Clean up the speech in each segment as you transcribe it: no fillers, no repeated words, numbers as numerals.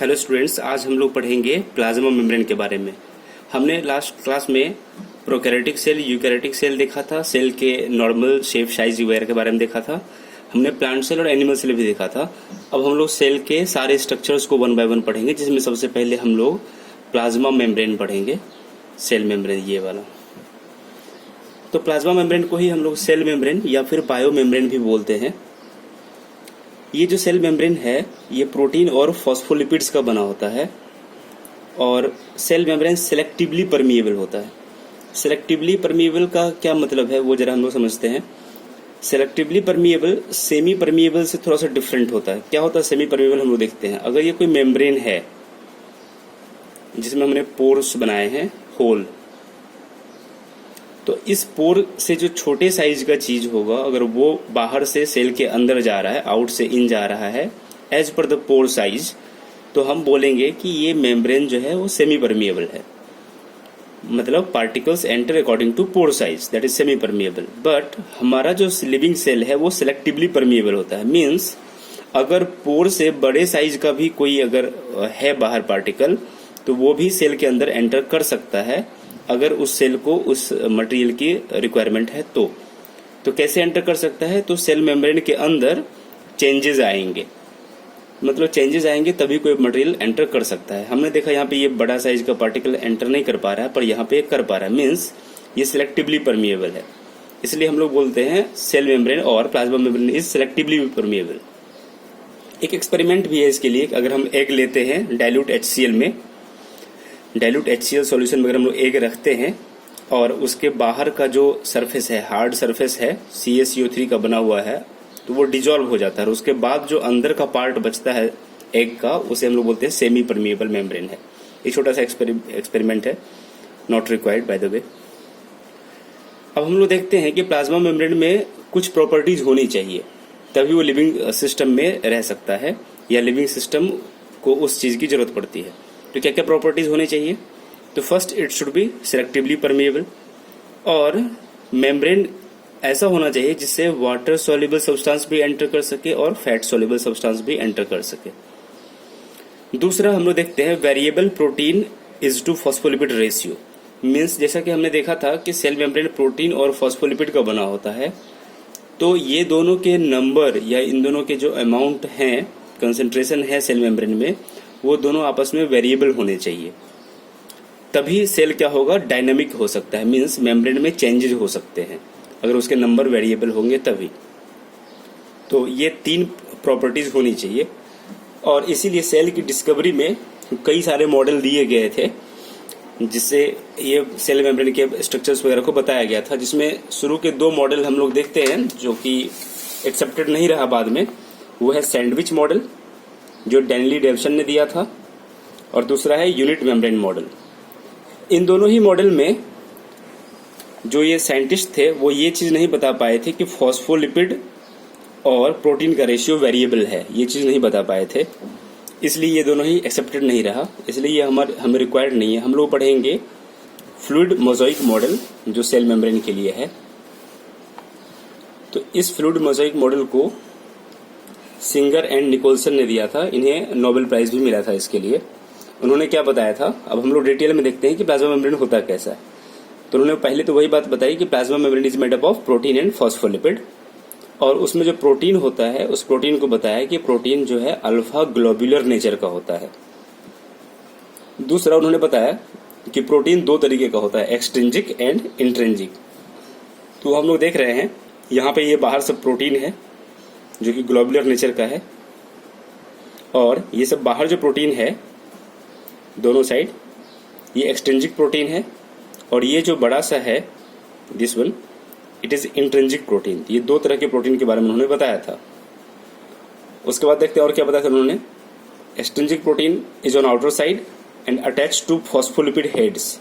Hello students, आज हम लोग पढ़ेंगे प्लाज्मा मेम्ब्रेन के बारे में। हमने लास्ट क्लास में प्रोकैरियोटिक सेल, यूकैरियोटिक सेल देखा था, सेल के नॉर्मल शेप, साइज वगैरह के बारे में देखा था। हमने प्लांट सेल और एनिमल सेल भी देखा था। अब हम लोग सेल के सारे स्ट्रक्चर्स को वन बाय वन पढ़ेंगे, जिसमें सबसे पहले हम लोग प्लाज्मा मेम्ब्रेन पढ़ेंगे, सेल मेम्ब्रेन ये वाला। तो प्लाज्मा मेम्ब्रेन को ही हम लोग सेल मेम्ब्रेन या फिर बायो मेम्ब्रेन भी बोलते हैं। ये जो सेल मेम्ब्रेन है ये प्रोटीन और फॉस्फोलिपिड्स का बना होता है और सेल मेम्ब्रेन सेलेक्टिवली परमिएबल होता है। सेलेक्टिवली परमिएबल का क्या मतलब है वो जरा हम लोग समझते हैं। सेलेक्टिवली परमिएबल सेमी परमिएबल से थोड़ा सा डिफरेंट होता है। क्या होता है सेमी परमिएबल, हम लोग देखते हैं। अगर ये कोई मेम्ब्रेन है जिसमें हमने पोर्स बनाए हैं, होल, तो इस पोर से जो छोटे साइज का चीज होगा अगर वो बाहर से सेल के अंदर जा रहा है, आउट से इन जा रहा है as per the pore size, तो हम बोलेंगे कि ये मेम्ब्रेन जो है वो सेमी परमिएबल है। मतलब particles enter according to pore size, that is semi permeable. But हमारा जो लिविंग सेल है वो सिलेक्टिवली परमिएबल होता है। मीन्स अगर पोर से बड़े साइज का भी कोई अगर है बाहर पार्टिकल तो वो भी सेल के अंदर एंटर कर सकता है अगर उस सेल को उस मटेरियल की रिक्वायरमेंट है तो कैसे एंटर कर सकता है। तो सेल मेम्ब्रेन के अंदर चेंजेस आएंगे, मतलब चेंजेस आएंगे तभी कोई मटेरियल एंटर कर सकता है। हमने देखा यहाँ पे ये बड़ा साइज का पार्टिकल एंटर नहीं कर पा रहा है, पर यहाँ पे कर पा रहा है। मीन्स ये सिलेक्टिवली परमिएबल है, इसलिए हम लोग बोलते हैं सेल मेम्ब्रेन और plasma membrane is selectively permeable. एक एक्सपेरिमेंट भी है इसके लिए। अगर हम एग लेते हैं डाइल्यूट HCl में, डाइल्यूट HCl सॉल्यूशन में अगर हम लोग एग रखते हैं और उसके बाहर का जो सरफेस है, हार्ड सरफेस है, CaCO3 का बना हुआ है, तो वो डिजॉल्व हो जाता है और उसके बाद जो अंदर का पार्ट बचता है एग का, उसे हम लोग बोलते हैं सेमी परमिएबल मेम्ब्रेन है। एक छोटा सा एक्सपेरिमेंट है, not required by the way. अब हम लोग देखते हैं कि प्लाज्मा मेम्ब्रेन में कुछ प्रॉपर्टीज होनी चाहिए तभी वो लिविंग सिस्टम में रह सकता है या लिविंग सिस्टम को उस चीज की जरूरत पड़ती है। तो क्या क्या प्रॉपर्टीज होनी चाहिए? तो first, it should be selectively permeable और मेम्ब्रेन ऐसा होना चाहिए जिससे वाटर सॉल्युबल सब्सटेंस भी एंटर कर सके और फैट सॉल्युबल सब्सटेंस भी एंटर कर सके। दूसरा हम लोग देखते हैं variable protein is to phospholipid ratio. Means जैसा कि हमने देखा था कि सेल मेम्ब्रेन प्रोटीन और फॉस्फोलिपिड का बना होता है, तो ये दोनों के नंबर या इन दोनों के जो अमाउंट हैं, कंसेंट्रेशन है सेल मेम्ब्रेन में, वो दोनों आपस में वेरिएबल होने चाहिए। तभी सेल क्या होगा, डायनामिक हो सकता है। मींस मेम्ब्रेन में चेंजेस हो सकते हैं अगर उसके नंबर वेरिएबल होंगे तभी। तो ये तीन प्रॉपर्टीज होनी चाहिए और इसीलिए सेल की डिस्कवरी में कई सारे मॉडल दिए गए थे जिससे ये सेल मेम्ब्रेन के स्ट्रक्चर्स वगैरह को बताया गया था। जिसमें शुरू के 2 मॉडल हम लोग देखते हैं जो कि एक्सेप्टेड नहीं रहा बाद में। वो है सैंडविच मॉडल जो डैनिली डेविसन ने दिया था और दूसरा है यूनिट मेम्ब्रेन मॉडल। इन दोनों ही मॉडल में जो ये साइंटिस्ट थे वो ये चीज नहीं बता पाए थे कि फॉस्फोलिपिड और प्रोटीन का रेशियो वेरिएबल है, ये चीज नहीं बता पाए थे, इसलिए ये दोनों ही एक्सेप्टेड नहीं रहा। इसलिए ये हमें रिक्वायर्ड नहीं है। हम लोग पढ़ेंगे फ्लूइड मोज़ाइक मॉडल जो सेल मेम्ब्रेन के लिए है। तो इस फ्लूइड मोज़ाइक मॉडल को सिंगर एंड निकोलसन ने दिया था, इन्हें नोबेल प्राइज भी मिला था इसके लिए। उन्होंने क्या बताया था, अब हम लोग डिटेल में देखते हैं कि प्लाज्मा मेम्ब्रेन होता कैसा है। तो उन्होंने पहले तो वही बात बताई कि plasma membrane is made up of protein and phospholipid, और उसमें जो प्रोटीन होता है उस प्रोटीन को बताया कि प्रोटीन जो है अल्फा ग्लोब्यूलर नेचर का होता है। दूसरा उन्होंने बताया कि प्रोटीन 2 तरीके का होता है, एक्सट्रिंजिक एंड इंट्रिंजिक। तो हम लोग देख रहे हैं यहाँ पे ये बाहर सब प्रोटीन है जो कि ग्लोबुलर नेचर का है, और ये सब बाहर जो प्रोटीन है दोनों साइड ये एक्सट्रिंजिक प्रोटीन है, और ये जो बड़ा सा है this one it is intrinsic protein. ये 2 तरह के प्रोटीन के बारे में उन्होंने बताया था। उसके बाद देखते हैं और क्या बताया था उन्होंने। Extrinsic protein is on outer side and attach to phospholipid heads.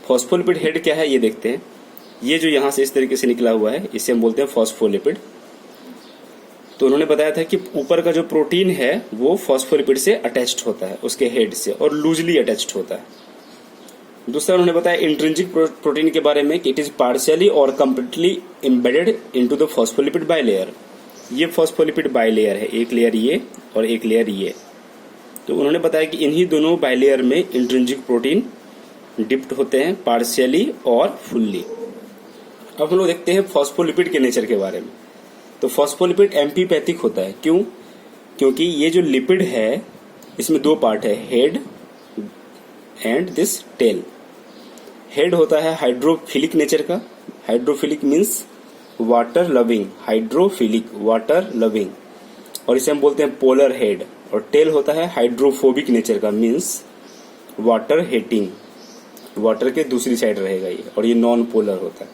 Phospholipid head क्या है ये देखते हैं। ये जो यहाँ से इस तरीके से निकला हुआ है इसे हम बोलते हैं फॉस्फोलिपिड। तो उन्होंने बताया था कि ऊपर का जो प्रोटीन है वो फॉस्फोलिपिड से अटैच्ड होता है, उसके हेड से, और लूजली अटैच्ड होता है। दूसरा उन्होंने बताया इंट्रिंसिक प्रोटीन के बारे में कि इट इज पार्शियली और completely embedded into the phospholipid bilayer. ये फॉस्फोलिपिड बाइलेयर है, एक लेयर ये और एक लेयर ये। तो उन्होंने बताया कि इन्हीं दोनों बाइलेयर में इंट्रिंसिक प्रोटीन डिप्ट होते हैं, पार्शियली और फुल्ली। अब हम लोग देखते हैं फॉस्फोलिपिड के नेचर के बारे में। तो फॉस्फोलिपिड एम्फीपैथिक होता है। क्यों? क्योंकि ये जो लिपिड है इसमें दो पार्ट है, head and this tail. Head होता है हाइड्रोफिलिक नेचर का, hydrophilic means water loving, hydrophilic water loving, और इसे हम बोलते हैं पोलर हेड। और टेल होता है हाइड्रोफोबिक नेचर का, मीन्स वाटर हेटिंग, वाटर के दूसरी साइड रहेगा ये, और ये नॉन पोलर होता है।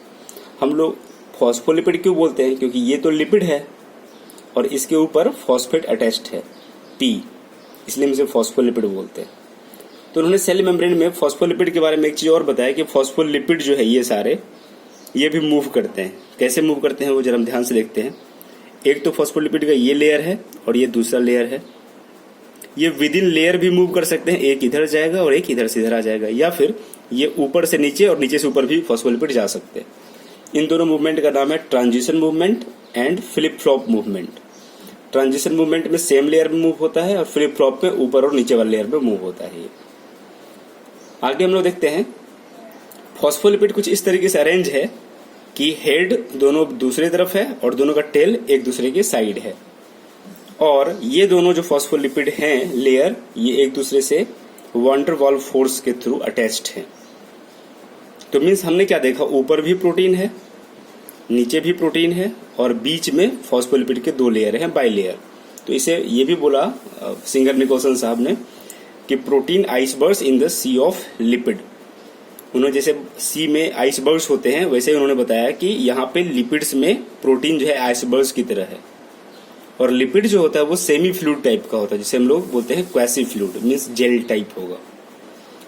हम लोग फॉस्फोलिपिड क्यों बोलते हैं? क्योंकि ये तो लिपिड है और इसके ऊपर फॉस्फेट अटैच्ड है, पी, इसलिए हम इसे फॉस्फोलिपिड बोलते हैं। तो उन्होंने सेल मेम्ब्रेन में फॉस्फोलिपिड के बारे में एक चीज और बताया कि फॉस्फोलिपिड जो है ये सारे ये भी मूव करते हैं। कैसे मूव करते हैं वो जरा हम ध्यान से देखते हैं। एक तो फॉस्फोलिपिड का ये लेयर है और ये दूसरा लेयर है। ये विद इन लेयर भी मूव कर सकते हैं, एक इधर जाएगा और एक इधर से इधर आ जाएगा, या फिर ये ऊपर से नीचे और नीचे से ऊपर भी फॉस्फोलिपिड जा सकते हैं। इन दोनों मूवमेंट का नाम है transition movement and flip flop movement. Transition movement में सेम लेयर में मूव होता है और फ्लिप फ्लॉप में ऊपर और नीचे वाले लेयर में मूव होता है। आगे हम लोग देखते हैं फॉस्फोलिपिड कुछ इस तरीके से अरेंज है कि हेड दोनों दूसरी तरफ है और दोनों का टेल एक दूसरे के साइड है, और ये दोनों जो फॉस्फोलिपिड हैं लेयर, ये एक दूसरे से वान डर वाल फोर्स के थ्रू अटैच्ड हैं। तो मीन्स हमने क्या देखा, ऊपर भी प्रोटीन है, नीचे भी प्रोटीन है, और बीच में फॉस्फोलिपिड के दो लेयर हैं, बाई लेयर। तो इसे ये भी बोला सिंगर निकोलसन साहब ने कि protein icebergs in the sea of lipid. उन्होंने जैसे सी में आइसबर्ग्स होते हैं वैसे उन्होंने बताया कि यहाँ पे लिपिड्स में प्रोटीन जो है आइसबर्ग्स की तरह है, और लिपिड जो होता है वो सेमी फ्लूइड टाइप का होता है, जिसे हम लोग बोलते हैं quasi fluid, means gel type होगा।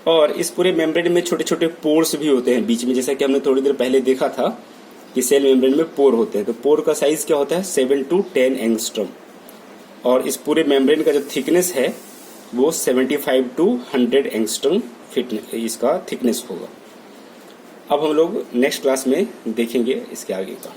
और इस पूरे मेम्ब्रेन में छोटे छोटे पोर्स भी होते हैं बीच में, जैसा कि हमने थोड़ी देर पहले देखा था कि सेल मेम्ब्रेन में पोर होते हैं। तो पोर का साइज क्या होता है, 7 to 10 एंगस्ट्रॉम, और इस पूरे मेम्ब्रेन का जो थिकनेस है वो 75 to 100 एंगस्ट्रॉम इसका थिकनेस होगा। अब हम लोग नेक्स्ट क्लास में देखेंगे इसके आगे का।